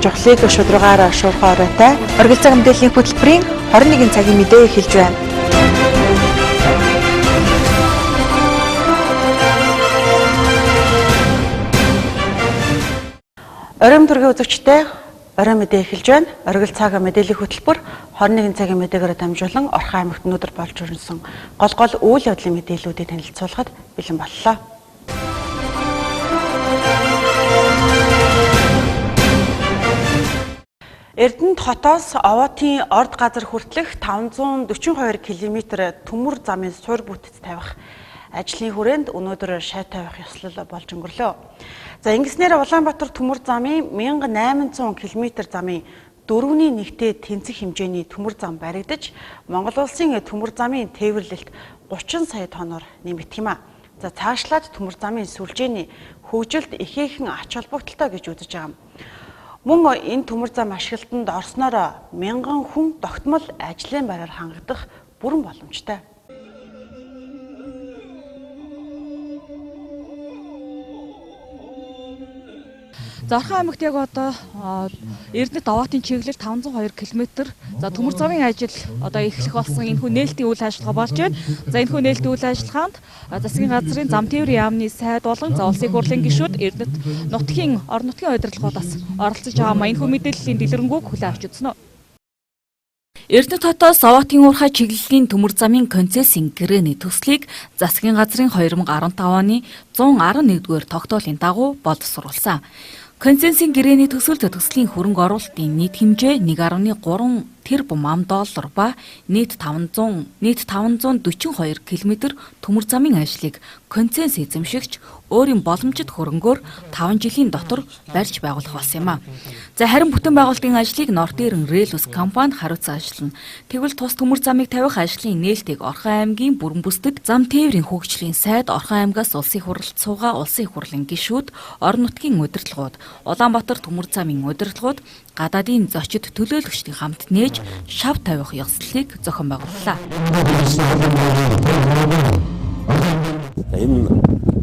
Жохлыг шударгаар шуурхай оройтой оргил цаг мэдээллийн хөтөлбөрийн 21 цагийн мэдээ эхэлж байна. Оройн төргийн үзэгчтэй оройн мэдээ эхэлж байна. Оргил цаг мэдээллийн хөтөлбөр 21 цагийн мэдээгээр дамжуулан Орхон аймагт өнөөдөр болж өрнсөн гол үйл явдлын мэдээллүүдийг танилцуулахад бэлэн боллоо. Эрдэнэт хотоос Овоотын орд газар хүртэлх 542 км төмөр замын суурь бүтэц тавих ажлын хүрээнд өнөөдөр шай тавих ёслол болж өнгөрлөө. За ингэснээр Улаанбаатар төмөр замын 1800 км замын 4/1-тэй тэнцэх хэмжээний төмөр зам баригдаж, Монгол улсын төмөр замын тээвэрлэлт 30 сая тонноор нэмэгдэх юм а. За цаашлаад төмөр замын сүлжээний хөгжилд ихээхэн ач холбогдолтой гэж үзэж байгаа юм. Мөн энэ төмөр зам ашиглалтанд орсноор мянган хүн тогтмол ажлын байраар хангагдах бүрэн боломжтой. За Орхон аймагт яг одоо Эрдэнэт Овоотын чиглэл 502 км. За төмөр замын ажил одоо эхлэх болсон энэхүү нээлтийн үйл ажиллагаа болж байна. За энэхүү нээлтийн үйл ажиллагаанд засгийн газрын зам тээврийн яамны сайд болон улсын хурлын гишүүд Эрдэнэт нутгийн орон нутгийн удирдлагуудаас оролцож байгаа маа энэхүү мэдээллийн дэлгэрэнгүй хүлээн авч үзсэн үү? Эрдэнэт хотоос Овоотын уурхай чиглэлийн төмөр замын концессийн гэрээний төслийг засгийн газрын 2015 оны 111-р тогтоолын дагуу боловсруулсан. Концессийн гэрээний төсөлд төслийн хөрөнгө оруулалтын нийт хэмжээ 1.3 тэрбум $, ба нийт 542 км төмөр замын ажлыг концесс эзэмшигч өөрийн боломжит хөрөнгөөр 5 жилийн дотор барьж байгуулах болсон юм а. За харин бүтэн байгуулалтын ажлыг Northern Rail-ус компани хариуцсан ажиллана. Тэгвэл тус төмөр замыг тавих ажлын нээлтийг Орхон аймгийн бүрэн бүсдэд зам тээврийн хөгжлийн сайд, Орхон аймгаас улсын хурлд суугаа улсын хурлын гишүүд, орон нутгийн удирдлагууд, Улаанбаатар төмөр замын удирдлагууд, гадаадын зочид төлөөлөгчдийн хамт нээж шав тавих ёслолыг зохион байгууллаа. Энэ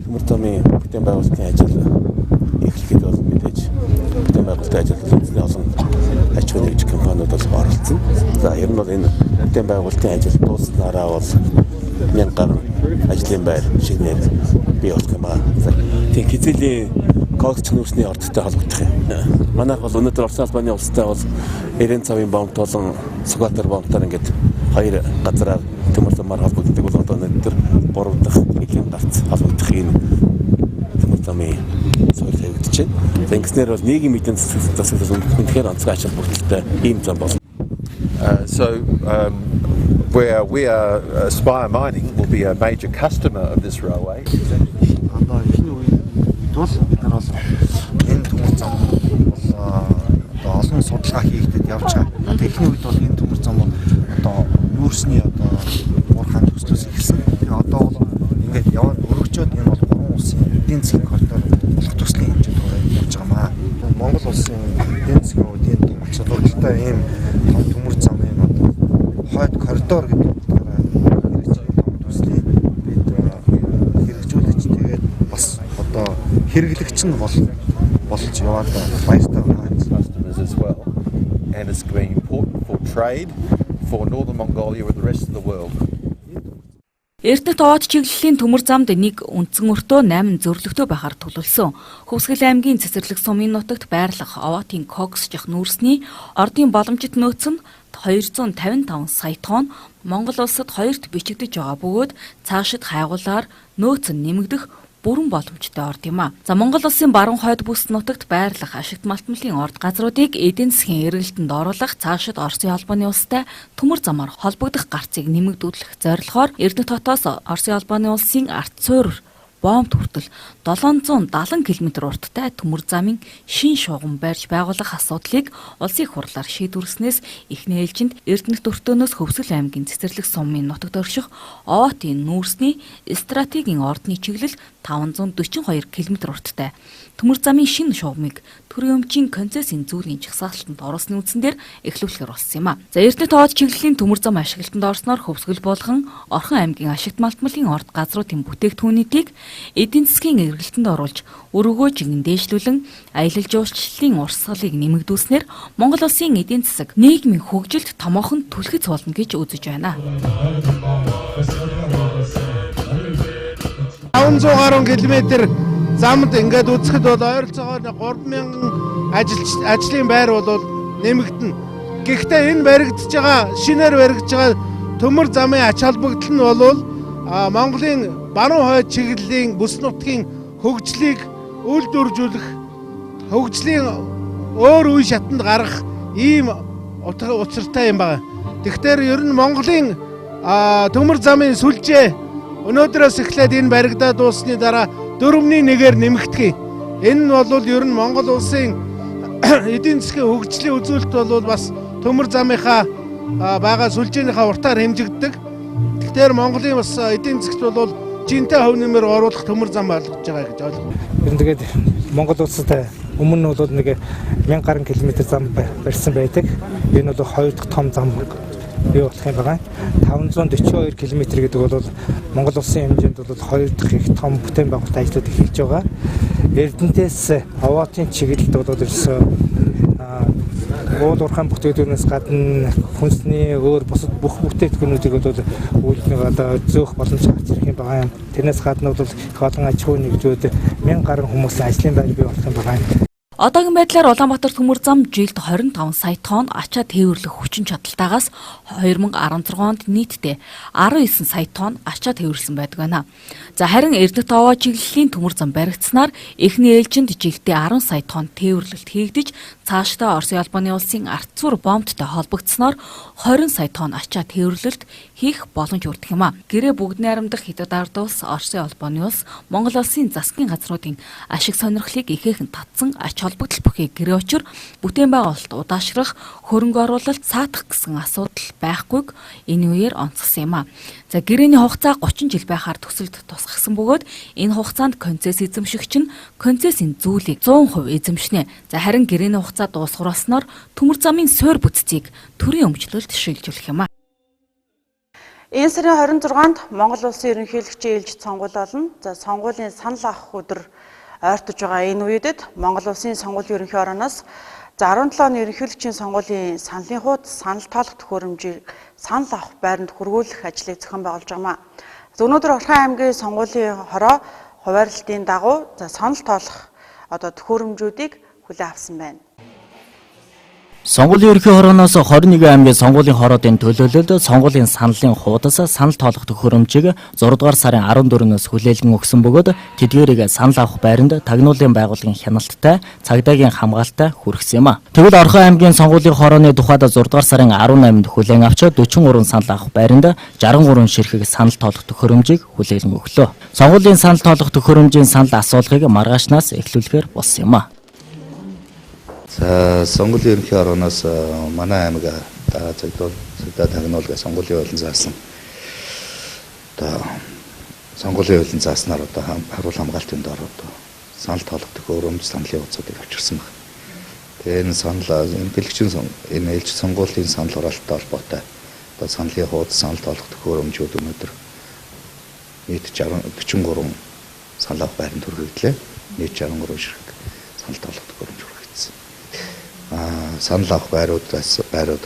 төмөр замын бүтээн байгуулалтын ажил эхлэхэд бол мэдээж бүтээн байгуулалтын ажилтны олон аж ахуйн нэгж компаниуд бол оролцсон. За ер нь бол энэ бүтээн байгуулалтын ажил дууснараа бол 1000 гаруй ажлын байр шинээр бий болох юм аа. Тийм хязгаарийн коогч нүүрсний ордтой холбогдох юм. Манайх бол өнөөдөр Орос улбаны улстай бол 90 цавын бомб болон Сүхбаатар бомбтаар ингээд хоёр газараар төмөр замаар холбогддог бол одоо өнөөдөр 3 дахь нэлийн гарц холбогдох энэ төмөр замын суурь тавигдаж байна. За ингэснээр бол нийгмийн эдийн засаг үнэхээр онцгой ач холбогдолтой ийм зам болно. Where we are, Spire Mining will be a major customer of this railway. Одоо эхний үед бол бид нар бол энэ төмөр зам бол олон судалгаа хийгдэд явж байгаа. Одоо эхний үед бол энэ төмөр зам бол одоо нүүрсний одоо уурхайн төслөөс эхэлсэн. Тэгээ одоо бол ингээд яваад өргөжөөд энэ бол 3 улсын эдийн засгийн коридор болох төслийн хэмжээнд явж байгаа маа. Монгол улсын эдийн засгийн үеийн төлөвлөлтөй ийм төмөр замын одоо хойд коридор гэдэг утгаараа төслийг бид хэрэгжүүлж тэгээд бас одоо хэрэглэгч нь болж яваад баяртай байна. As well, and it's going important for trade for Northern Mongolia with the rest of the world. Эрдэнэт Овоот чиглэлийн төмөр замд нэг үндсэн өртөө 8 зөрлөгтөө байхаар төлөвлөсөн. Хөвсгөл аймгийн цэцэрлэг сумын нутагт байрлах Овоотын когсжих нүүрсний ордын боломжит нөөц нь 255 сая тонн Монгол улсад хоёрт бичигдэж байгаа бөгөөд цаашид хайгуулаар нөөц нь нэмэгдэх бүрэн боломжтой орд юм а. За Монгол улсын баруун хойд бүс нутагт байрлах ашигт малтмалын орд газруудыг эдийн засгийн эргэлтэнд оруулах цаашид Оросын холбооны улстай төмөр замаар холбогдох гарцыг нэмэгдүүлэх зорилгоор Эрдэнэт хотоос Оросын холбооны улсын ард суурь Боомт хүртэл 770 км урттай төмөр замын шин шугам барьж байгуулах асуудлыг улсын их хурлаар шийдвэрлснээс эхний ээлжинд Эрдэнэт өртөөнөөс Хөвсгөл аймгийн цэцэрлэг сумын нутагт орших ООТ-ийн нүүрсний стратегийн ордны чиглэл 542 км урттай төмөр замын шин шугамыг төрийн өмчийн концессийн зүүнийн жагсаалтанд оруулсны үндсэн дээр эхлүүлэхээр болсон юм а. За Эрдэнэт ООТ чиглэлийн төмөр зам ашиглалтанд орсноор Хөвсгөл болгон Орхон аймгийн ашигт малтмалын орд газруудын бүтээгдэхүүнүүдийг эдийн засгийн эргэлтэнд оруулж өргөө чиглэн дээшлүүлэн аялал жуулчлалын урсгалыг нэмэгдүүлснээр Монгол улсын эдийн засаг нийгмийн хөгжилд томоохон түлхэц болно гэж үзэж байна. 500 гаруй километр замд ингээд үзэхэд бол ойролцоогоор 3000 ажлын байр бол нэмэгдэнэ. Гэхдээ энэ баригдаж байгаа шинээр баригдаж байгаа төмөр замын ач холбогдол нь бол Монголын баруун хойд чиглэлийн бүс нутгийн хөгжлийг үйлдвэрлэж хөгжлийн өөр үе шатанд гарах ийм учиртай юм байна. Тэгэхээр ер нь Монголын төмөр замын сүлжээ өнөөдрөөс эхлээд энэ баригдаад дуусны дараа 4/1-ээр нэмэгдэх. Энэ нь бол ер нь Монгол улсын эдийн засгийн хөгжлийн үзүүлэлт бол бас төмөр замынхаа байгаа сүлжээнийхаа уртаар хэмжигддэг. Тэгэхээр Монголын бас эдийн засгт бол жинтэй хөв нэмэр оруулах төмөр зам болгож байгаа гэж ойлгоо. Тэгээд Монгол улсад өмнө нь бол нэг 1000 гаруй километр зам барьсан байдаг. Энэ бол хоёр дахь том зам бий болох юм байна. 542 км гэдэг бол Монгол улсын хэмжээнд бол хоёр дахь их том бүтээн байгуулалт ажлууд эхэлж байгаа. Эрдэнэтээс ООТ-ийн чиглэлд бол уул уурхайн бүтээгдэхүүнээс гадна хүнсний өөр бусад бүх бүтээгдэхүүнүүдийг бол үйлдвэрлэх зөөх боломж гарч ирэх юм байна. Тэрнээс гадна бол их олон аж ахуйн нэгжүүд 1000 гаруй хүмүүсийн ажлын байр бий болох юм байна. Одоогийн байдлаар Улаанбаатар төмөр зам жилд 25 сая тонн ачаа тээвэрлэх хүчин чадалтаагаас 2016 онд нийтдээ 19 сая тонн ачаа тээвэрлсэн байдаг байна. За харин Эрдэнэт ООТ чиглэлийн төмөр зам баригдсанаар эхний ээлжинд жилдээ 10 сая тонн тээвэрлэлт хийгдэж цаашдаа Оросын албаны улсын Артсуур Боомттой холбогдсноор 20 сая тонн ачаа тээвэрлэлт хийх боломж хүрдэг юм а. Гэрээ бүгд найрамдах Хятад ард улс, Оросын албаны улс, Монгол улсын засгийн газруудын ашиг сонирхлыг ихээхэн татсан ач холбогдол бүхий гэрээ очир бүтээн байгуулалт удаашрах, хөрөнгө оруулалт саатах гэсэн асуудал байхгүйг энэ үеэр онцгсон юм а. За гэрээний хугацаа 30 жил байхаар төсөлд тусгасан бөгөөд энэ хугацаанд концесс эзэмшигч нь концессийн зүйлийг 100% эзэмшнэ. За харин гэрээний хугацаа дуусгараснаар төмөр замын суурь бүтцийг төрийн өмчлөлд шилжүүлэх юм а. Энэ сарын 26-нд Монгол улсын ерөнхийлөгчийн ээлжид сонгуул болно. За сонгуулийн санал авах өдөр ойртож байгаа энэ үедэд Монгол улсын сонгуулийн ерөнхий орооноос 17 оны ерөнхийлөгчийн сонгуулийн саналын хуудас санал тоолох төхөөрөмжийг санал авах байранд хүргүүлэх ажлыг зохион байгуулж байгаа. Өнөөдөр Орхон аймгийн сонгуулийн хороо хуваарлалтын дагуу санал тоолох төхөөрөмжүүдийг хүлээн авсан байна. Сонгуулийн ерөнхий хорооноос 21 аймгийн сонгуулийн хороодын төлөөлөлд сонгуулийн саналын хуудас санал тоолох төхөөрөмжийг 6 дугаар сарын 14-өөс хүлээлгэн өгсөн бөгөөд тэдгээрийг санал авах байранд тагнуулын байгууллагын хяналттай цагдаагийн хамгаалалттай хүргэсэн юм а. Тэгвэл Орхон аймгийн сонгуулийн хорооны тухайд 6 дугаар сарын 18-нд хүлээн авч 43 санал авах байранд 63 ширхэг санал тоолох төхөөрөмжийг хүлээлгэн өглөө. Сонгуулийн санал тоолох төхөөрөмжийн санал асуулгыг маргаашнаас эхлүүлэхээр болсон юм а. За сонгуулийн ерөнхий орооноос манай аймаг цагдаа тагнуулга сонгуулийн хуулийн заасан. Сонгуулийн хуулийн зааснаар харуул хамгаалтын дор санал тоолох төхөөрөмж саналын хуудсуудыг авчирсан байна. Тэгээ энэ санал бэлэгчин энэ ээлж сонгуулийн санал хураалттай холбоотой саналын хуудас санал тоолох төхөөрөмжүүд өнөөдөр нийт 43 санал авах байранд хүргэлээ. Нийт 63 ширхэг санал тоолох төхөөрөмж хүргэсэн. Санал авах байрууд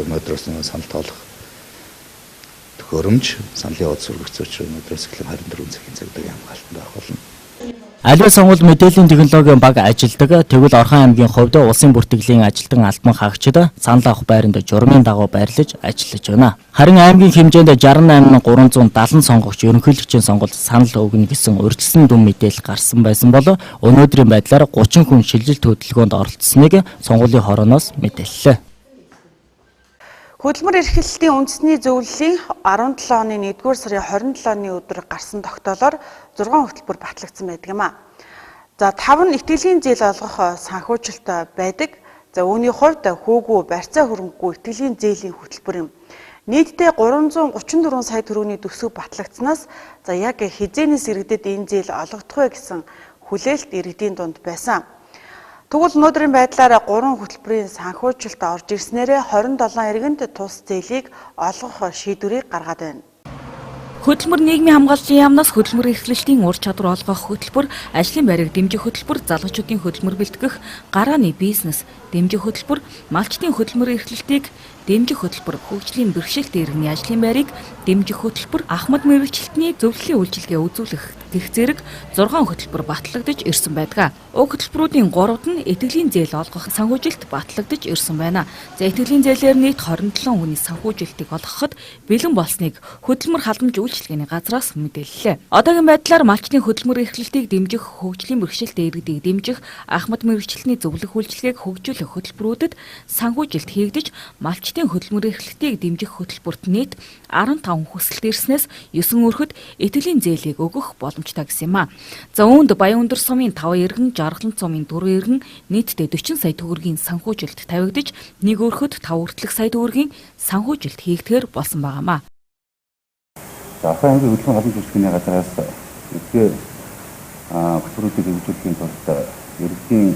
өнөөдрөөс санал тоолох төхөөрөмж саналын хуудас хүргэсэн учраас өнөөдрөөс эхлэн 24 цагийн цагдаагийн хамгаалтанд байх болно. Аливаа сонгуул мэдээллийн технологийн баг ажилдаг. Тэгвэл Орхон аймгийн хувьд улсын бүртгэлийн ажилтан албан хаагчид санал авах байранд журмын дагуу байрлаж ажиллаж байна. Харин аймгийн хэмжээнд 68370 сонгогч ерөнхийлөгчийн сонгуульд санал өгнө гэсэн урьдчилсан дүн мэдээлэл гарсан байсан бол өнөөдрийн байдлаар 30 хүн шилжилт хөдөлгөөнд оролцсныг сонгуулийн хорооноос мэдээллээ. Хөдөлмөр эрхлэлтийн үндэсний зөвлөлийн 17 оны 1-р сарын 27-ны өдөр гарсан тогтоолоор 6 хөтөлбөр батлагдсан байдаг юм а. За 5 нь итгэлийн зээл олгох санхүүжилт байдаг. За үүний хувьд хүүгүү барьцаа хөрөнгөгүй итгэлийн зээлийн хөтөлбөр юм. Нийтдээ 334 сая төгрөгийн төсөв батлагдсанаас за яг хизээнээс иргэдэд энэ зээл олгодох вэ гэсэн хүлээлт иргэдийн дунд байсан. Тэгвэл өнөөдрийн байдлаар 3 хөтөлбөрийн санхүүжилт орж ирснээрээ 27 иргэнд тус зээлийг олгох шийдвэрийг гаргаад байна. Хөдөлмөр нийгмийн хамгааллын яамнаас хөдөлмөр эрхлэлтийн ур чадвар олгох хөтөлбөр, ажлын байрыг дэмжих хөтөлбөр, залуучуудын хөдөлмөр бэлтгэх, гарааны бизнес дэмжих хөтөлбөр, малчтын хөдөлмөр эрхлэлтийг дэмжих хөтөлбөр, хөгжлийн бэрхшээлтэй иргэний ажлын байрыг дэмжих хөтөлбөр, ахмад мэргэжилтний зөвлөлийн үйлчилгээ үзүүлэх гэх зэрэг 6 хөтөлбөр батлагдаж ирсэн байдаг. Уг хөтөлбөрүүдийн 3-д нь итгэлийн зээл олгох санхүүжилт батлагдаж ирсэн байна. За итгэлийн зээлээр нийт 27 хүний санхүүжилтийг олгоход бэлэн болсныг хөдөлмөр халамж үйлчилгээний газраас мэдээллээ. Одоогийн байдлаар малчтын хөдөлмөр эрхлэлтийг дэмжих, хөгжлийн бэрхшээлтэй иргэдийг дэмжих, ахмад мэргэжилтний зөвлөх үйлчилгээг хөгжүүлэх хөтөлбөрүүдэд санхүүжилт хийгдэж, малчтын хөдөлмөр эрхлэлтийг дэмжих хөтөлбөрт нийт 15 хүсэлт ирснээс 9 өрхөд итгэлийн зээлийг өгөх боломжтой гэсэн юм а. За үүнд Баянөндөр сумын 5 иргэн, Жаргалан сумын 4 иргэн нийтдээ 40 сая төгрөгийн санхүүжилт тавигдаж, нэг өрхөд 5 хүртэлх сая төгрөгийн санхүүжилт хийгдэхээр болсон байгаамаа. За Ахын аймгийн хөдөлмөр халамж үйлчилгээний газраас эдгээр хөтөлбөрүүдийг хөгжүүлэхийн тулд иргэдийн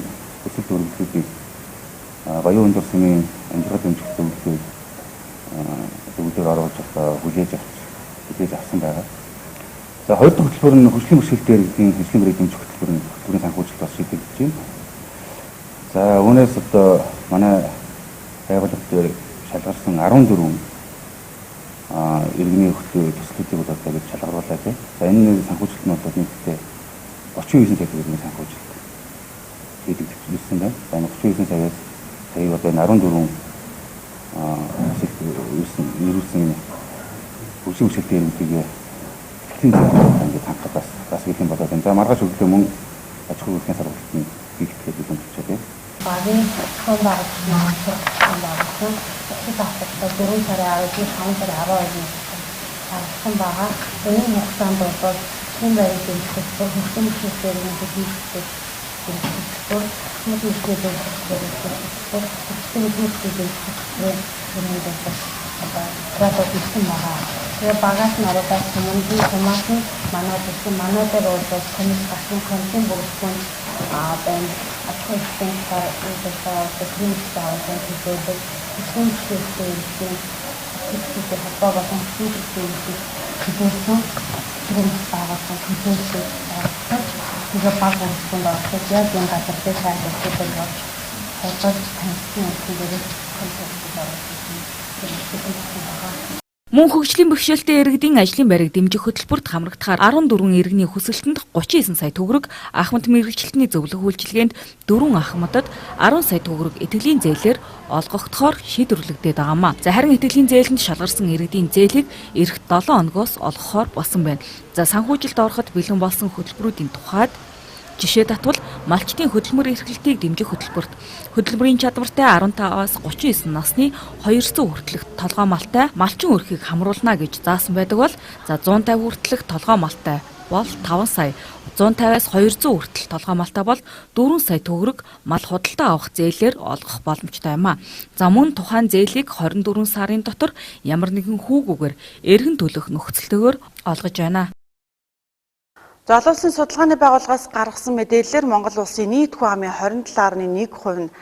хүсэл төрөлхтүүдийг Баянөндөр сумын амжилт дэмжих зөвлөлийг зөвлөөр оруулж хүлээж авсан байгаа. За хоёр дахь хөтөлбөр нь хөгжлийн бэрхшээлтэй иргэдийн хөгжлийн бүрийн дэмжих хөтөлбөрийн санхүүжилт бас шийдэгдэж байна. За үүнээс одоо манай байгууллага дээр шалгарсан 14 иргэний төслүүдийг бол одоо гэж шалгарууллаа тийм. За энэ санхүүжилт нь бол нийтдээ 39 сая төгрөгийн санхүүжилт хийгдсэн байна. За энэ 39 саяас сая одоо 14 ирүүлсэн хөгжлийн бэрхшээлтэй иргэдийг ингээд хангах бас их юм болоод байна. За маргааш өглөө мөн аж ахуйн үйлчлэгийн сарвалжны хийгдэхэд билэн болчихлоо. Багийн хон багтсан их авахтай 4 сарын 15 сарын 12-нд авсан байгаа. Энэ хугацаанд бол энэ байрны дэмжих хөгжлийн бэрхшээлтэй иргэдийн хөтөлбөр ахмад мэргэжилтийн хөтөлбөр тэгээ багаас нь ороод хүмүүс манайд дээр бол комисс гарсан комиссийн бүрэлдэхүүн байна. Ахмад мэргэжилтээр хөтөлбөрийн холбоо болон хөтөлбөрийн хөтөлбөрсөн тэгээ баг бүрэлдэхүүн ороход яг энэ газар дээр хайрлуулдаг болж холбоо танилцсан үйлдвэрээс Мөн хөгжлийн бэрхшээлтэй иргэдийн ажлын байрыг дэмжих хөтөлбөрт хамрагдахаар 14 иргэний хүсэлтэнд 39 сая төгрөг, ахмад мэргэжилтний зөвлөх үйлчилгээнд 4 ахмадад 10 сая төгрөг итгэлийн зээлээр олгогдохоор шийдвэрлэгдээд байгаамаа. За харин итгэлийн зээлэнд шалгарсан иргэдийн зээлийг эх 7 хоногоос олгохоор болсон байна. За санхүүжилт ороход бэлэн болсон хөтөлбөрүүдийн тухайд жишээ татвал малчтын хөдөлмөр эрхлэлтийг дэмжих хөтөлбөрт хөдөлмөрийн чадвартай 15-аас 39 насны 200 хүртэлх толгой малтай малчин өрхийг хамруулна гэж заасан байдаг бол за 150 хүртэлх толгой малтай бол 5 сая, 150-аас 200 хүртэл толгой малтай бол 4 сая төгрөг мал худалдаа авах зээлээр олгох боломжтой юм а. За мөн тухайн зээлийг 24 сарын дотор ямар нэгэн хүүгүүгээр эргэн төлөх нөхцөлтөөр олгож байна. Олон улсын судалгааны байгууллагаас гаргасан мэдээлэлээр Монгол улсын нийт хүн амын 27.1% нь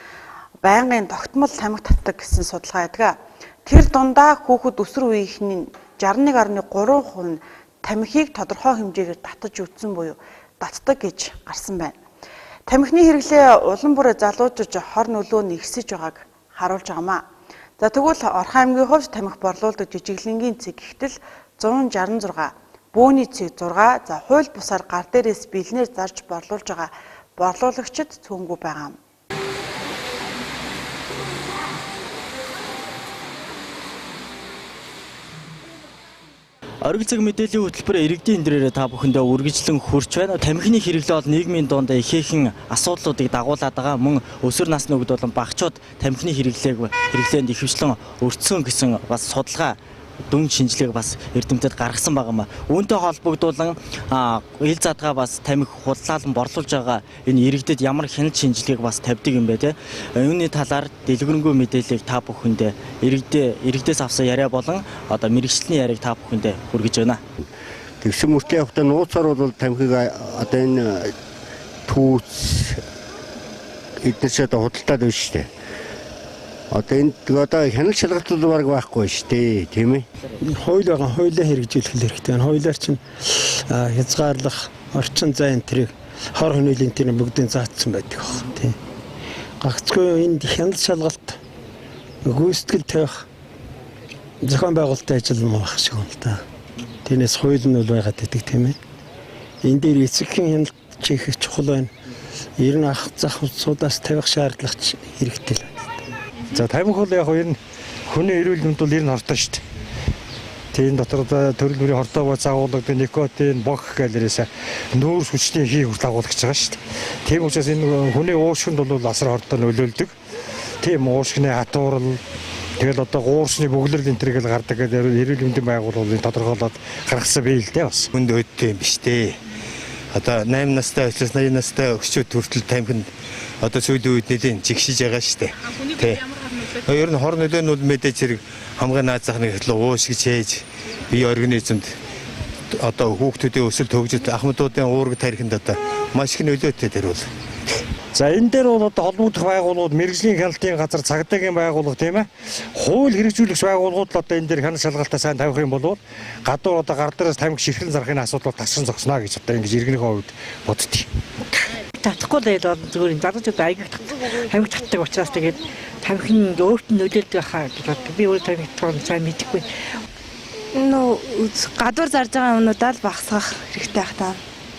байнгын тогтмол тамхи татдаг гэсэн судалгаа байдаг. Тэр дундаа хүүхэд өсвөр үеийнхний 61.3% нь тамхиг тодорхой хэмжээгээр татаж үтсэн буюу татдаг гэж гарсан байна. Тамхины хэрэглээ улам бүр залуужиж хор нөлөө нь ихсэж байгааг харуулж байгаамаа. За тэгвэл Орхон аймгийн хувьд тамхи борлуулдаг жижиглэнгийн цэг ихтэл 166, бөөний цэг 6, за хууль бусаар гар дээрээс бэлнээр зарж борлуулж байгаа борлуулагчид цөөнгүй байгаа юм. Оргил цаг мэдээллийн хөтөлбөр иргэдийн эндрээрээ та бүхэндээ үргэлжлэн хүрч байна. Тамхины хэрэглээ бол нийгмийн дунд ихээхэн асуудлуудыг дагуулад байгаа. Мөн өсвөр насны хүүхэд болон багчууд тамхины хэрэглээнд ихэвчлэн өртсөн гэсэн бас судалгаа дүн шинжилгээг бас эрдэмтэд гаргасан байгаа маа. Үүнтэй холбогдуулан ил задгаа бас тамхи худлаалan борлуулж байгаа энэ иргэдэд ямар хяналт шинжилгээг бас тавьдаг юм бэ те. Үүний талаар дэлгэрэнгүй мэдээллийг та бүхэндээ иргэдээс авсан яриа болон одоо мэргэжлийн яриаг та бүхэндээ хүргэж байна. Тэгсэн мөртөө явахдаа нууцаар бол тамхиг одоо энэ түүц эднэрчээ худалдаад байна шүү дээ. Одоо энэ одоо хяналт шалгалтууд баг байхгүй шүү дээ, тийм ээ. Хуулигаа хэрэгжүүлэх хэрэгтэй. Хуулиар чинь хязгаарлах орчин зайн тэрийг хор хөнөөлийн тэр бүгдийг заасан байдаг байна, тийм. Гагцгүй энэ хяналт шалгалт гүйцэтгэл тавих зохион байгуулалтын ажил юм байх шиг байна л да. Тэрнээс хууль нь бол байгаад байдаг, тийм ээ. Энэ дээр эцэгхэн хяналт чих чухал байна. Ер нь ах зах усудаас тавих шаардлага хэрэгтэй л байна. За тамхи бол яг ер нь хүний эрүүл мэнд бол ер нь хортой шүү дээ. Тийм дотор төрөл бүрийн хортой ба загуулдаг никотин, бох гэлээрээс нүүрс хүчний хий хүртэл агуулж байгаа шүү дээ. Тийм учраас энэ хүний уушгинд бол асар хортой нөлөөлдөг. Тийм уушгины хатуурал тэгэл одоо гуурсны бөглөрл энтергээл гардаг гэдэг эрүүл мэндийн байгууллагын тодорхойлоод гаргасан бий л дээ бас. Хүнд өөдтэй юм биш дээ. Одоо 8 настай, 80 настай өсчүүд хүртэл тамхинд одоо сүүлийн үед нэлийн жигшиж байгаа шүү дээ. Тэ. Ер нь хор нөлөө нь мэдээж зэрэг хамгаан наад захны хөтлөө уушгиж ээж бие организмд одоо хүүхдүүдийн өсөлт хөгжил ахмадуудын уурэг тархинд одоо маш их нөлөөтэй дээр бол. За энэ дээр бол одоо холбогдох байгууллагууд мэрэгжлийн хяналтын газар цагдаагийн байгууллага тийм ээ. Хууль хэрэгжүүлэгч байгууллагууд л одоо энэ дээр хяналт шалгалтаа сайн тавих юм бол гадуур одоо гар дээрээс тамхи ширхэн зарахын асуудал тасран зогсноо гэж одоо ингэж иргэнийхээ хувьд боддгийг. Татахгүй л бол зүгээр зарж айгих тамхи татдаг учраас тэгээд тамхин өөрт нь нөлөөлдөг хаа гэж би өөрөө тамхи сайн мэдэхгүй. Гадуур зарж байгаа юмнуудаа л багасгах хэрэгтэй байх таа.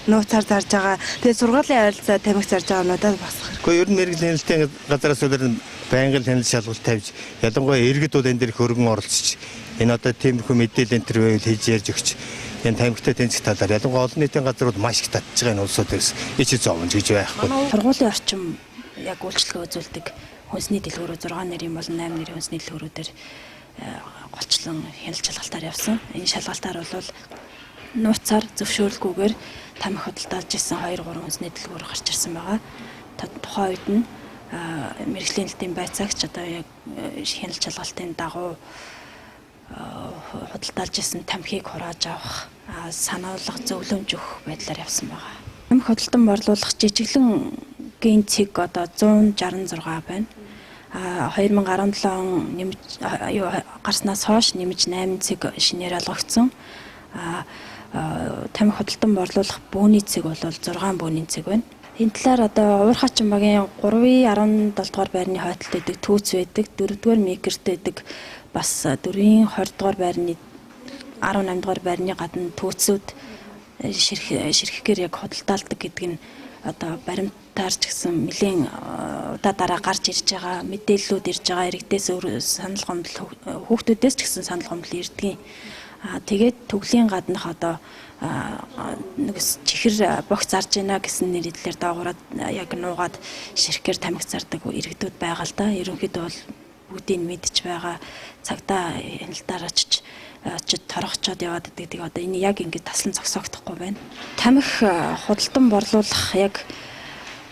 Нууцаар зарж байгаа. Тэгээд сургуулийн ойролцоо тамхи зарж байгаа юмнуудаа л багасгах. Гэхдээ ер нь мэрэгжлийн хяналтын газараас өөр байнгын хяналт шалгалт тавьж ялангуяа иргэд бол энэ дээр хөргөн оролцож энэ одоо тиймэрхүү мэдээлэл энэ төр байвал хийж ярьж өгч энэ тамхитай тэнцэх талаар ялангуяа олон нийтийн газрууд маш их татж байгаа энэ улсууд дээрс ич зовж гэж байхгүй. Сургуулийн орчим яг үйлчлэгээ үзүүлдэг хүнсний дэлгүүрүүд 6 нэрийн болон 8 нэрийн хүнсний дэлгүүрүүдээр голчлон хяналт шалгалтаар явсан. Энэ шалгалтаар бол нууцаар зөвшөөрлгүйгээр тамхи худалдаалж исэн 2-3 хүнсний дэлгүүр гарч ирсэн байгаа. Тухайн үед нь мэргэжлийн хяналтын байцаагч одоо яг хяналт шалгалтын дагуу худалдаалж исэн тамхиг хурааж авах, санаулгах, зөвлөмж өгөх байдлаар явсан байгаа. Тамхи худалдан борлуулах жижиглэн цэг одоо 166 байна. 2017 он гарснаас хойш нэмж 8 цэг шинээр олгогдсон. Тамхи худалдан борлуулах бөөний цэг бол 6 бөөний цэг байна. Энэ талаар одоо Уурхачин багийн 3-ийн 17 дугаар байрны хойдолд байдаг түүц байдаг, 4-р микерт байдаг бас 4-ийн 20 дугаар байрны 18 дугаар байрны гадна түүцүүд ширхгээр яг худалдаалдаг гэдэг нь одоо баримтаар ч гэсэн нэлийн удаа дараа гарч ирж байгаа мэдээллүүд ирж байгаа иргэдээс санал гомдол хүүхдүүдээс ч гэсэн санал гомдол ирдэг. Тэгээд төглийн гаднах одоо нэгс чихэр богц зарж байна гэсэн нэрлэлээр даагуураад яг нуугаад ширхгээр тамхи зардаг иргэдүүд байгаа л да. Ерөнхийдөө бол бүгдийг мэдж байгаа цагдаа хяналтаар очиж торгочоод яваад байдаг. Одоо энэ яг ингэж таслан зогсоогдохгүй байна. Тамхи худалдан борлуулах яг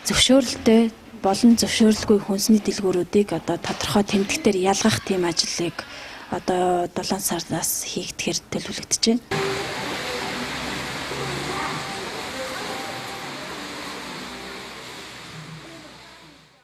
зөвшөөрөлтэй болон зөвшөөрлгүй хүнсний дэлгүүрүүдийг одоо тодорхой тэмдэгтээр ялгах тийм ажлыг одоо 7 сараас хийгдэхээр төлөвлөгдөж байна.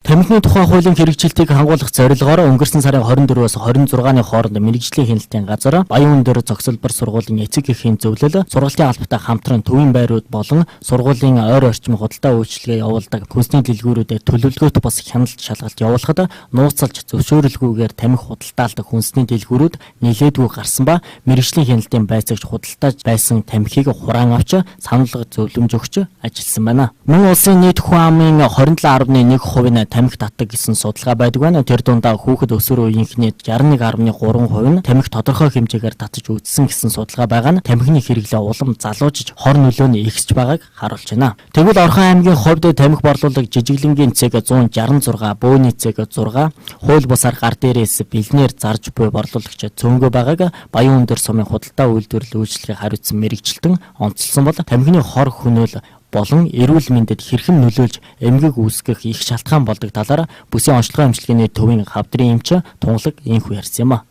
Тамхины тухай хуулийн хэрэгжилтийг хангуулах зорилгоор өнгөрсөн сарын 24-өөс 26-ны хооронд мэргэжлийн хяналтын газар Баян өндөр цогцлбор сургуулийн эцэг эхийн зөвлөл, сургалтын албатай хамтран төвийн байрууд болон сургуулийн ойр орчим худалдаа үйлчилгээ явуулдаг хүнсний дэлгүүрүүдэд төлөвлөгөөт бус хяналт шалгалт явуулахад нууцлж зөвшөөрлгүйгээр тамхи худалдаалдаг хүнсний дэлгүүрүүд нэлээдгүй гарсан ба мэргэжлийн хяналтын байцаагч худалдааж байсан тамхиг хураан авч сануулга зөвлөмж өгч ажилласан байна. Мөн улсын нийт хүн амын 27.1% нь тамхи татдаг гэсэн судалгаа байдаг байна. Тэр дундаа хүүхэд өсвөр үеийнхний 61.3% нь тамхи тодорхой хэмжээгээр татаж үзсэн гэсэн судалгаа байгаа нь тамхины хэрэглээ улам залуужж хор нөлөө нь ихсэж байгааг харуулж байна. Тэгвэл Орхон аймгийн хувьд тамхи борлуулах жижиглэнгийн цэг 166, бөөний цэг 6, хууль бусаар гар дээрээс бэлнээр зарж буй борлуулагч цөөнгөө байгааг Баян өндөр сумын худалдаа үйлдвэрлэл үйлчлэгийг хариуцсан мэрэгчлэн онцлсон бол тамхины хор хөнөөл болон эрүүл мэндэд хэрхэн нөлөөлж эмгэг үүсгэх их шалтгаан болдог талаар бүсийн онцлогоо эмчилгээний төвийн хавдрын эмч Тунгалаг инхүү ярьсан юм а.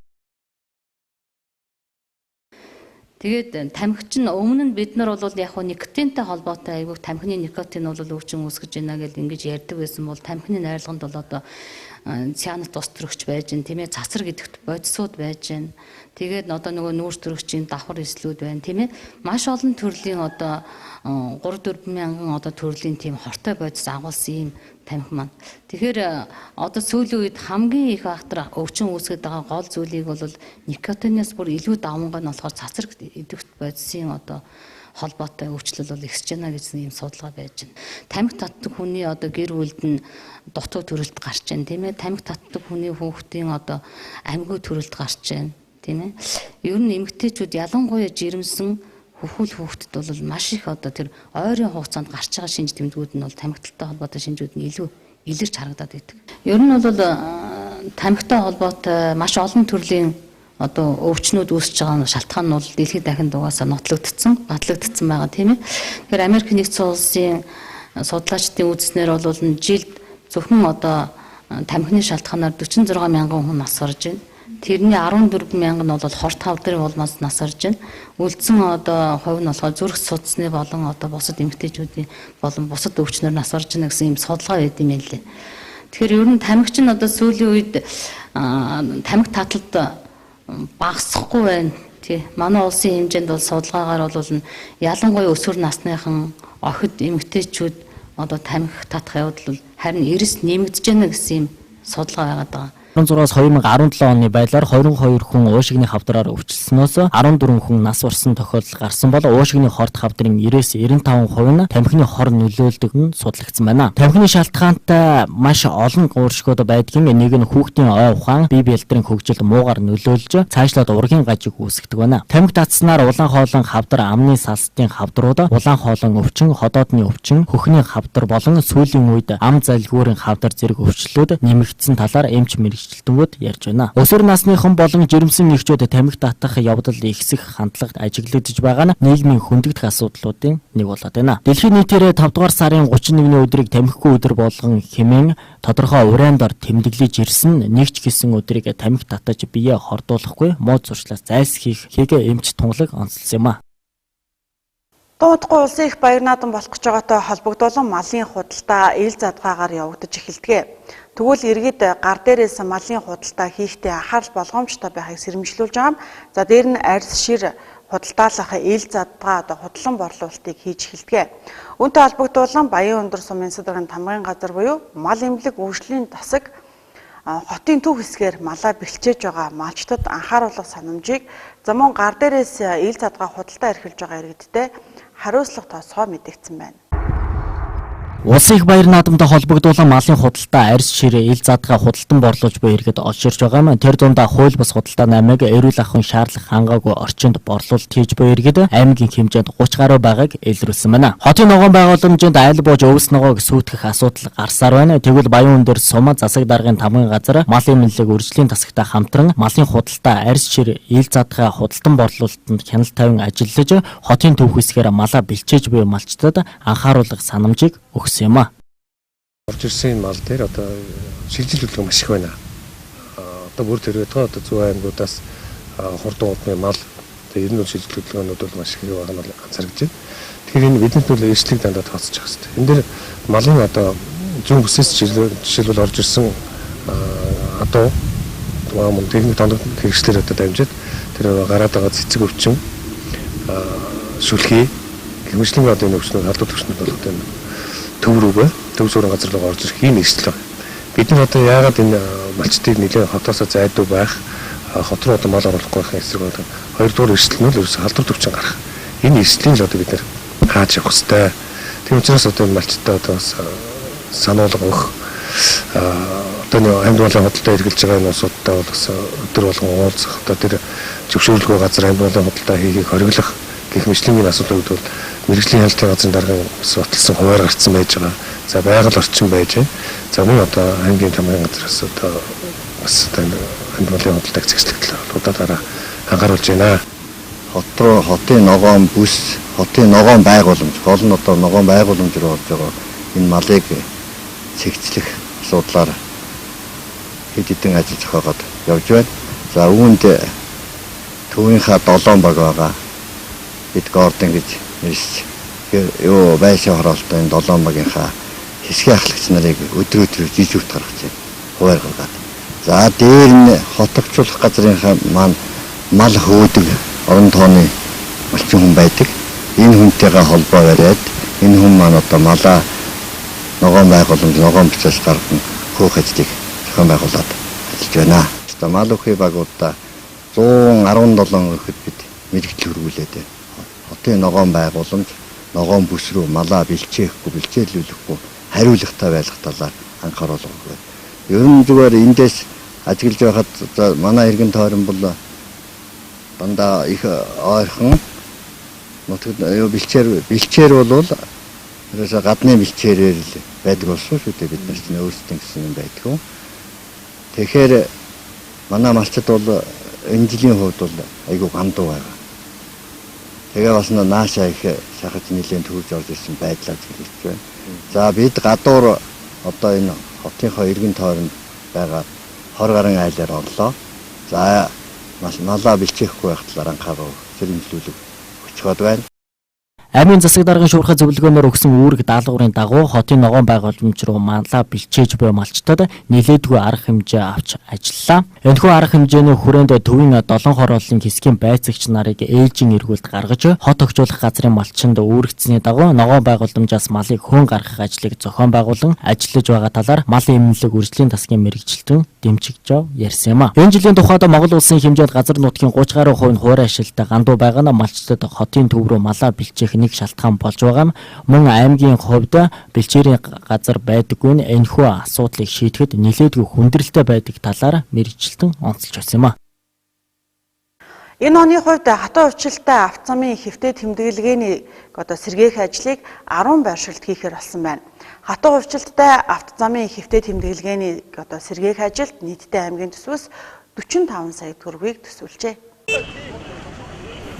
Тэгээд тамхич нь өмнө нь бид нар бол яг хөө никотинтэй холбоотой айгүй тамхины никотин бол өвчин үүсгэж байна гэж ингэж ярьдаг байсан бол тамхины найрлаганд бол одоо цианат ус төрөгч байж гэн тийм ээ цацар гэдэгт бодисууд байж гэн. Тэгээд одоо нөгөө нүүрс төрөгчийн давхар эслүүд байна тийм ээ. Маш олон төрлийн одоо 3-4 мянган одоо төрлийн тийм хортой бодис агуулсан юм тамхи маань. Тэгэхээр одоо сүүлийн үед хамгийн их ахтар өвчин үүсгэж байгаа гол зүйлийг бол никотиноос бүр илүү давмгай нь болохоор цацар идэвхт бодисын одоо холбоотой өвчлөл бол ихсэж байна гэсэн юм судалгаа байж байна. Тамхи татдаг хүний одоо гэр бүлд нь дутуу төрөлт гарч байна тийм ээ. Тамхи татдаг хүний хүүхдийн одоо амьгүй төрөлт гарч байна тийм ээ. Ер нь эмэгтэйчүүд ялангуяа жирэмсэн хөвхөл хүүхдэд бол маш их одоо тэр ойрын хугацаанд гарч байгаа шинж тэмдгүүд нь бол тамхитай холбоотой шинжүүд нь илүү илэрч харагдаад байдаг. Ер нь бол тамхитай холбоотой маш олон төрлийн одоо өвчнүүд үүсэж байгаа шалтгаан нь бол дэлхийд дахинд угаасаа нотлогдсон байгаа тийм ээ. Тэгэхээр Америк нэгдсэн улсын судлаачдын үзснээр бол жилд зөвхөн одоо тамхины шалтгаанаар 46 мянган хүн нас орж байна. Тэрний 14 мянган нь бол хорт хавдрын улмаас нас орж байна. Үлдсэн одоо хувь нь болохоор зүрх судасны болон одоо бусад эмэгтэйчүүдийн болон бусад өвчнөр нас орж байна гэсэн юм судалгаа байд юм лээ. Тэгэхээр ер нь тамхич нь одоо сүүлийн үед тамхи таталт багасахгүй байна. Тий. Манай улсын хэмжээнд бол судалгаагаар бол ялангуяа өсвөр насныхан охид эмэгтэйчүүд одоо тамхи татах явдал харин эрс нэмэгдэж байна гэсэн юм судалгаа байгаад байгаа. 16-аас 2017 оны байдлаар 22 хүн уушигны хавдраар өвчлснөөс 14 хүн нас барсан тохиолдол гарсан бол уушигны хорт хавдрын 90-95% нь тамхины хор нөлөөлдөг нь судлагдсан байна. Тамхины шалтгаантай маш олон ууршигуд байдгийн нэг нь хүүхдийн ой ухаан, бие бэлтрийн хөгжилд муугар нөлөөлж цаашлаад ургийн гажиг үүсгдэг байна. Тамхи татснаар улаан хоолон хавдар, амны салстын хавдрууд, улаан хоолон өвчин, ходоодны өвчин, хөхний хавдар болон сүүлийн үед ам залгуурын хавдар зэрэг өвчлүүд нэмэгдсэн талаар эмч мэрэгчлэлтэнгүүд ярьж байна. Өсвөр насныхан болон жирэмсэн эхчүүд тамхи татах явдал ихсэх хандлагад ажиглагдж байгаа нь нийгмийн хүндэгдэх асуудлуудын нэг болоод байна. Дэлхийн нийтээр 5 дугаар сарын 31-ний өдрийг тамхигүй өдөр болгон хэмээн тодорхой урайнд ор тэмдэглэж ирсэн нэг ч гэсэн өдрийг тамхи татаж бие хордуулахгүй мод зуршлаас зайлсхийхийг эмч Тунгалаг онцлсан юм а. Дуудахгүй улсын их баяр наадам болох гэж байгаатай холбогдуулан малын худалдаа ил задгаагаар явагдаж эхэлдэг. Тэгвэл иргэд гар дээрээс малын худалдаа хийхдээ анхаарал болгоомжтой байхыг сэрэмжлүүлж байгаа юм. За дээр нь арьс шир худалдаалах ил задгаа одоо худлан борлуулалтыг хийж эхэлдэг. Үүнтэй холбогдуулан Баян өндөр сумын Сэдвэргийн тамгын газар буюу мал эмнэлэг үйлчлэлийн засаг хотын төв хэсгээр малаа бэлчээж байгаа малчдад анхааруулах санамжийг замун гар дээрээс ил задгаа худалдаа эрхэлж байгаа иргэдтэй хариуцлага тооцоо мэдэгдсэн байна. Улсын их баяр наадамтай холбогдуулан малын худалдаа арьс ширээ ил задгаа худалдан борлуулж буй иргэд олж ирж байгаа юм. Тэр дундаа хууль бус худалдаа 8-ыг эрүүл ахуйн шаардлага хангаагүй орчинд борлуулалт хийж буй иргэд аймгийн хэмжээнд 30 гаруй байгааг илрүүлсэн байна. Хотын ногоон байгууламжинд айл бууж өвс ногоог сүйтгэх асуудал гарсаар байна. Тэгвэл Баян өндөр сум засаг даргын тамгын газар мал эмнэлэг үржлийн тасагтай хамтран малын худалдаа арьс шир ил задгаа худалдан борлуулалтанд хяналт тавин ажиллаж хотын төв хэсгээр малаа бэлчээж буй малчдад анхааруулах санамжийг өгсөн юм а. Орж ирсэн мал дээр одоо шилжил хөдөлгөөн маш их байна. Одоо бүр тэр одоо зүүн аймагуудаас хурдан удмын мал тэр энэ шилжил хөдөлгөөнүүд бол маш их байгаа нь анзаарч байна. Тэгэхээр энэ бидэнд бол эрсдлийг дандаа тооцож байгаа хэрэгтэй. Энэ дээр малын одоо зүүн бүсээс жишээлбэл орж ирсэн одоо мөн техник тоног хэрэгслэр одоо дамжиж тэр гараад байгаа цэцэг өвчин шүлхий хэмжлэн одоо энэ өвчнүүд халдвар төвчнүүд бол одоо төв рүүгээ төв суурин газар руу орж ирэх ийм эрсдэл байна. Бид нар одоо яагаад энэ малчдыг нэлээд хотоосоо зайдуу байх, хот руу одоо мал оруулахгүй байхын эсрэг одоо хоёрдугаар эрсдэл нь л ерөөсө халдвар төвчин гарах. Энэ эрсдлийг л одоо бид нар хааж явах хэрэгтэй. Тийм учраас одоо энэ малчдаа одоо сануулга өгөх, одоо нэг амьд малын худалдаа эргэлж байгаа энэ асуудалтай бол бас өдөр болгон уулзах одоо тэр зөвшөөрлөгөө газар амьд малын худалдаа хийхийг хориглох гэх мэтлэнгийн асуудлууд бол мэрэгжлийн хяналтын газрын дарга бас баталсан хуваар гарцсан байж байгаа. За байгаль орчин байж байна. За мөн одоо аймгийн тамгын газраас одоо бас амьд малын худалдааг зэгцлэгдэл удаадараа анхааруулж байна. Хотын ногоон бүс, хотын ногоон байгууламж, гол нь одоо ногоон байгууламж руу орж байгаа энэ малыг цэгцлэх асуудлаар хэд хэдэн ажил зохиогоод явж байна. За үүнд төвийнхаа 7 баг байгаа. Бид гордон гэж нэрс юу байшаа хороолтой энэ 7 багийнхаа хэсгийн ахлагч нарыг өдрөөр жижигт гаргаж байна. Хуваар гаргаад. За дээр нь хотогчлох газрынхаа мал хөөдөг орон тооны малчин хүн байдаг. Энэ хүнтэйгээ холбоо бариад энэ хүн маань одоо малаа ногоон байгууламж ногоон бичээс гарган хөөх ажлыг зохион байгуулад ажиллаж байна. Одоо мал өхий багуудаа 117 өөхөд бид мэрэгдэл хөрвүүлээд байна. Хотын ногоон байгууламж ногоон бүс рүү малаа бэлчээхгүй бэлчээлүүлэхгүй хариулахтай байх талаар анхааруулга өгөө. Ер нь зүгээр эндээс ажиглаж байхад манай иргэн тойрон бол дандаа их ойрхон нутагт бэлчээр бол ерөөсө гадны бэлчээрээр л байдаг болсон шүү дээ, бид нар чинь өөрсдөө гэсэн юм байдгүй. Тэгэхээр манай малчид бол энэ жилийн хувьд бол айгүй гандуу байгаа. Тэгээ бас наашаа их шахаж нэлээд төрж орж ирсэн байдлаа хэлж байна. За бид гадуур одоо энэ хотынхоо иргэн тойронд байгаа 20 гаруй айлаар орлоо. За малаа бэлчээхгүй байх талаар анхаарал зэрэмжлүүлэг өчгөөд байна. Аймгийн засаг даргын шуурхай зөвлөгөөнөөр өгсөн үүрэг даалгаврын дагуу хотын ногоон байгууламж руу малаа бэлчээж буй малчтад нэлээдгүй арга хэмжээ авч ажиллаа. Энэхүү арга хэмжээний хүрээнд төвийн 7 хорооллын хэсгийн байцаагч нарыг ээлжийн эргүүлэлт гаргаж хот огжуулах газрын малчинд үүрэгдсэний дагуу ногоон байгууламжаас малыг хөн гаргах ажлыг зохион байгуулан ажиллаж байгаа талаар малын эмнэлэг үржлийн тасгийн мэрэгчлэн дэмжигч ярьсан юм а. Энэ жилийн тухайд Монгол улсын хэмжээнд газар нутгийн 30 гаруй хувийн хуваар ашиглалтаа гандуу байгаа нь малчтад хотын төв рүү малаа бэлчээх нэг шалтгаан болж байгаа юм. Мөн аймгийн хувьд бэлчээрийн газар байдаггүй нь энэхүү асуудлыг шийдэхэд нэлээдгүй хүндрэлтэй байдаг талаар мэрэгчлэн онцолж байсан юм а. Энэ оны хувьд хатан өвчлөлтэй авто замын хэвтээ тэмдэглэгээний сэргээх ажлыг 10 байршилд хийхээр болсон байна. Хатан өвчлөлтэй авто замын хэвтээ тэмдэглэгээний сэргээх ажилд нийтдээ аймгийн төсвөөс 45 сая төгрөгийг төсвөлжээ.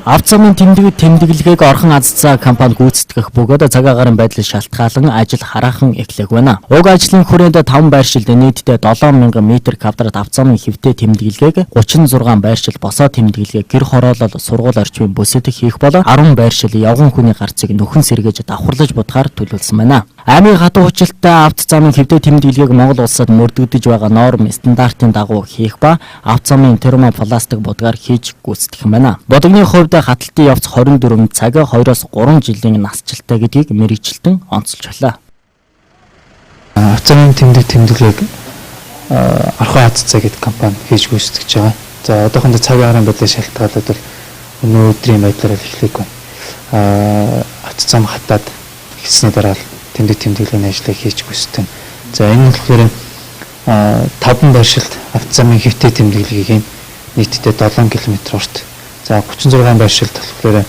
Авто замын тэмдэглэгээг орхон азцаа компани гүйцэтгэх бөгөөд цагаагаар байдлыг шалтгаалan ажил хараахан эхлэх байна. Уг ажлын хүрээнд 5 байршилд нийтдээ 7000 м2 авто замын хэвтээ тэмдэглэгээг 36 байршил босоо тэмдэглэгээ гэр хороолол сургууль орчмын бүсэд хийх бол 10 байршил явган хүний гарцыг нөхөн сэргээж давхарлаж будгаар төлөвлөсөн байна. Аймгийн хатан өвчлөлтэй авто замын хэвтээ тэмдэглэгээг Монгол улсад мөрдөгдөж байгаа норм стандартын дагуу хийх ба авто замын термопластик будгаар хийж гүйцэтгэх юм байна. Бодогны хувьд хаталтын явц 24 цаг 2-3 жилийн насжилттай гэдгийг мэрэгчлэн онцолж байлаа. Авто замын тэмдэглэгийг Орхон азцаа гэдэг компани хийж гүйцэтгэж байгаа. За одоохондоо цагаагаар байдлыг шалтгаалаад бол өнөө өдрийн байдлаар эхлэх байна. Авто зам хатаад эхэлсний дараа тэмдэглэгийн ажлыг хийж гүйцэтгэв. За энэ болохоор 5 байршилд авто замын хэвтээ тэмдэглэгийг нийтдээ 7 км урт. За 36 байршилд болохоор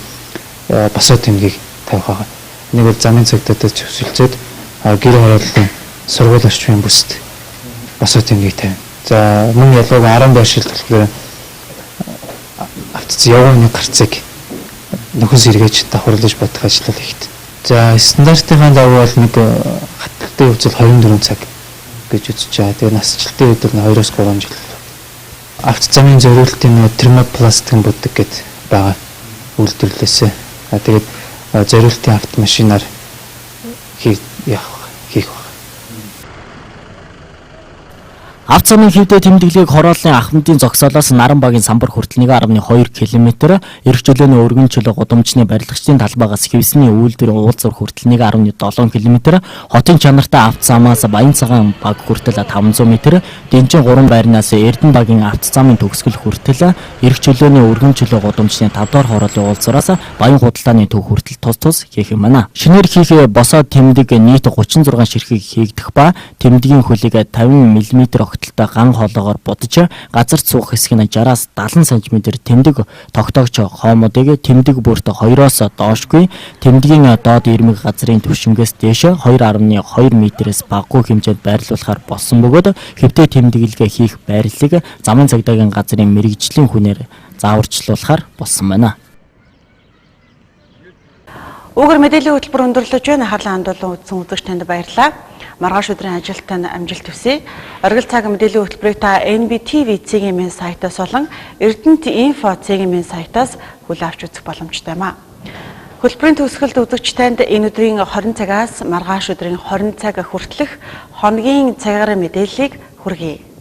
босоо тэмдгийг тавих байгаа. Энийг бол замын цагдаатай зөвшөлдсөд гэр хорооллын сургууль орчмын бүсд босоо тэмдгийг тавина. За мөн ялгаагүй 10 байршилд болохоор авто явганы гарцыг нөхөн сэргээж давхарлаж бодох ажил хийгдэ. За стандартын дагуу бол нэг хаталтын хувьд 24 цаг гэж үзэж байгаа. Тэгээ насжилтын үед бол 2-3 жил. Авто замын зориултын термопластикын бүдэг гэдэг байгаа үйлдвэрлэлээсээ. Тэгээд зориултын автомашинаар хийх байна. Авц замын хөвдөө тэмдэглэгийг хорооллын ахмадын зогсоолоос Наран багийн самбар хүртэл 1.2 км, эрх чөлөөний өргөн чөлөө гудамжны барилгачдын талбайгаас Хэвсний үйлдвэрийн уулзуур хүртэл 1.7 км, хотын чанартай авц замаас Баян цагаан баг хүртэл 500 м, Дэнжин 3 байрнаас Эрдэнэ багийн авц замын төгсгөл хүртэл эрх чөлөөний өргөн чөлөө гудамжны 5 дугаар хорооллын уулзуураас Баян худалдааны төв хүртэл тус хийх юм байна. Шинээр хийх босоод тэмдэг нийт 36 ширхэг хийгдэх ба тэмдгийн хөлийг 50 мм тогтолтой ган хоолоогоор будаж газар цуух хэсэг нь 60-аас 70 см тэмдэг тогтоогч хоомуудыг тэмдэг бүрт 2-оос доошгүй тэмдгийн доод ирмэг газрын түвшингээс дээш 2.2 м-ээс багагүй хэмжээнд байрлуулахаар болсон бөгөөд хэвтэ тэмдэглэгээ хийх байрлалыг замын цагдаагийн газрын мэрэгжлийн хүнээр зааварчлуулахаар болсон байна. Угар мэдээллийн хөтөлбөр өндөрлөж байна. Харлан хандуулан үзсэн үзэгч танд баярлалаа. Маргааш өдрийн ажилтанд амжилт хүсье. Оргил цаг мэдээллийн хөтөлбөрийг та NBTV цэгийн мен сайтаас болон Эрдэнэт Инфо цэгийн мен сайтаас хүлээн авч үзэх боломжтой юм а. Хөтөлбөрийн төгсгөлд үзэгч танд энэ өдрийн 20 цагаас маргааш өдрийн 20 цаг хүртэлх хоногийн цагаар мэдээллийг хүргэе.